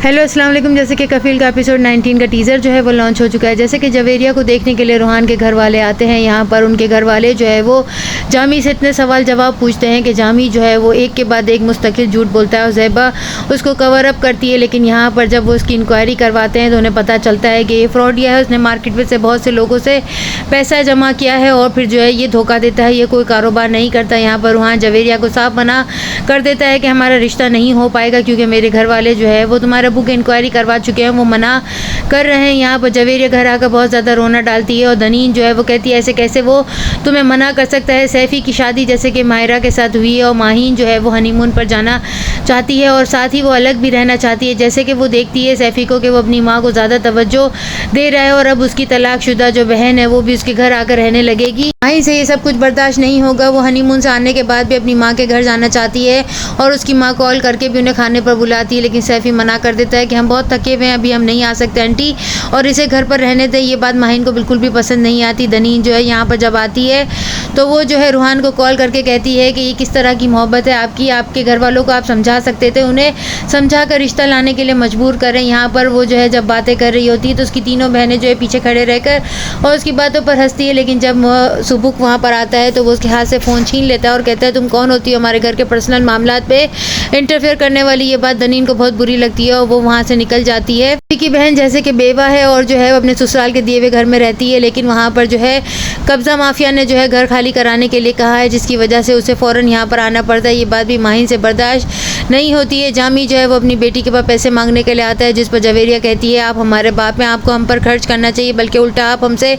Hello अस्सलाम वालेकुम। जैसे कि कफील का एपिसोड 19 का टीज़र जो है वो लॉन्च हो चुका है। जैसे कि जवेरिया को देखने के लिए रूहान के घर वाले आते हैं। यहाँ पर उनके घर वाले जो है वो जामी से इतने सवाल जवाब पूछते हैं कि जामी जो है वो एक के बाद एक मुस्तकिल झूठ बोलता है और ज़ेबा उसको कवर अप करती है। लेकिन यहाँ पर जब वो उसकी इंक्वायरी करवाते हैं तो उन्हें पता चलता है कि ये फ्रॉडिया है, उसने मार्केट में से बहुत से लोगों से पैसा जमा किया है और फिर जो है ये धोखा देता है, ये कोई कारोबार नहीं करता। यहाँ पर रूहान जवेरिया को साफ मना कर देता है कि हमारा रिश्ता नहीं हो पाएगा क्योंकि मेरे घर वाले जो है वो तुम्हारे अबू की इंक्वायरी करवा चुके हैं, वो मना कर रहे हैं। यहाँ पर जवेरिया घर आकर बहुत ज़्यादा रोना डालती है और दनीन जो है वो कहती है ऐसे कैसे वो तुम्हें मना कर सकता है। सैफ़ी की शादी जैसे कि मायरा के साथ हुई है और माहीन जो है वो हनीमून पर जाना चाहती है और साथ ही वो अलग भी रहना चाहती है। जैसे कि वो देखती है सैफ़ी को कि वो अपनी माँ को ज़्यादा तवज्जो दे रहा है और अब उसकी तलाकशुदा जो बहन है वो भी उसके घर आकर रहने लगेगी। माही से ये सब कुछ बर्दाश्त नहीं होगा। वो हनीमून से आने के बाद भी अपनी माँ के घर जाना चाहती है और उसकी माँ कॉल करके भी उन्हें खाने पर बुलाती है, लेकिन सैफ़ी मना कर देता है कि हम बहुत थके हुए हैं, अभी हम नहीं आ सकते आंटी और इसे घर पर रहने दें। ये बात माहीन को बिल्कुल भी पसंद नहीं आती। दनीन जो है यहाँ पर जब आती है तो वो जो है रूहान को कॉल करके कहती है कि ये किस तरह की मोहब्बत है आपकी, आपके घर वालों को आप समझा सकते थे, उन्हें समझा कर रिश्ता लाने के लिए मजबूर करें। यहाँ पर वो जो है जब बातें कर रही होती है तो उसकी तीनों बहनें जो है पीछे खड़े रहकर और उसकी बातों पर हंसती है। लेकिन जब सुबुक वहाँ पर आता है तो वो उसके हाथ से फ़ोन छीन लेता है और कहता है तुम कौन होती हो हमारे घर के पर्सनल मामलात पे इंटरफेयर करने वाली। ये बात दनीन को बहुत बुरी लगती है और वो वहाँ से निकल जाती है। की बहन जैसे कि बेवा है और जो है वो अपने ससुराल के दिए हुए घर में रहती है, लेकिन वहाँ पर जो है कब्ज़ा माफिया ने जो है घर खाली कराने के लिए कहा है, जिसकी वजह से उसे फ़ौरन यहाँ पर आना पड़ता है। ये बात भी माहीन से बर्दाश्त नहीं होती है। जामी जो है वो अपनी बेटी के पास पैसे मांगने के लिए आता है, जिस पर जवेरिया कहती है आप हमारे बाप हैं, आपको हम पर खर्च करना चाहिए, बल्कि उल्टा आप हमसे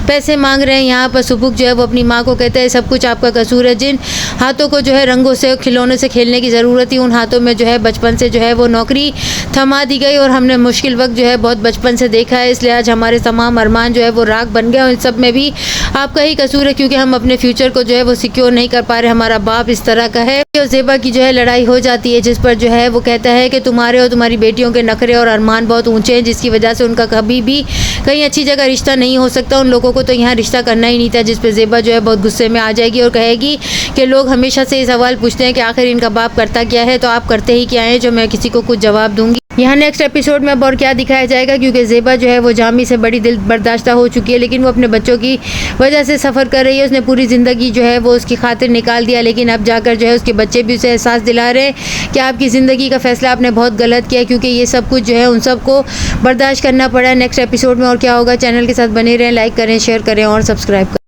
पैसे मांग रहे हैं। यहाँ पर सुबुक जो है वो अपनी माँ को कहता है सब कुछ आपका कसूर है, जिन हाथों को जो है रंगों से खिलौनों से खेलने की ज़रूरत थी उन हाथों में जो है बचपन से जो है वो नौकरी थमा दी गई और हमने मुश्किल वक्त जो है बहुत बचपन से देखा है, इसलिए आज हमारे तमाम अरमान जो है वो राख बन गए और इन सब में भी आपका ही कसूर है क्योंकि हम अपने फ्यूचर को जो है वो सिक्योर नहीं कर पा रहे, हमारा बाप इस तरह का है। और ज़ेबा की जो है लड़ाई हो जाती है, जिस पर जो है वो कहता है कि तुम्हारे और तुम्हारी बेटियों के नखरे और अरमान बहुत ऊंचे हैं, जिसकी वजह से उनका कभी भी कहीं अच्छी जगह रिश्ता नहीं हो सकता, उन लोगों को तो यहाँ रिश्ता करना ही नहीं था। जिस पर ज़ेबा जो है बहुत गुस्से में आ जाएगी और कहेगी कि लोग हमेशा से ये सवाल पूछते हैं कि आखिर इनका बाप करता क्या है, तो आप करते ही क्या हैं जो मैं किसी को कुछ जवाब दूंगी। यहाँ नेक्स्ट एपिसोड में अब और क्या दिखाया जाएगा, क्योंकि ज़ेबा जो है वो जामी से बड़ी दिल बर्दाश्ता हो चुकी है, लेकिन वो अपने बच्चों की वजह से सफ़र कर रही है। उसने पूरी ज़िंदगी जो है वो उसकी खातिर निकाल दिया, लेकिन अब जाकर जो है उसके बच्चे भी उसे एहसास दिला रहे हैं कि आपकी ज़िंदगी का फ़ैसला आपने बहुत गलत किया, क्योंकि ये सब कुछ जो है उन सबको बर्दाश्त करना पड़ा है। नेक्स्ट एपिसोड में और क्या होगा, चैनल के साथ बने रहें, लाइक करें, शेयर करें और सब्सक्राइब करें।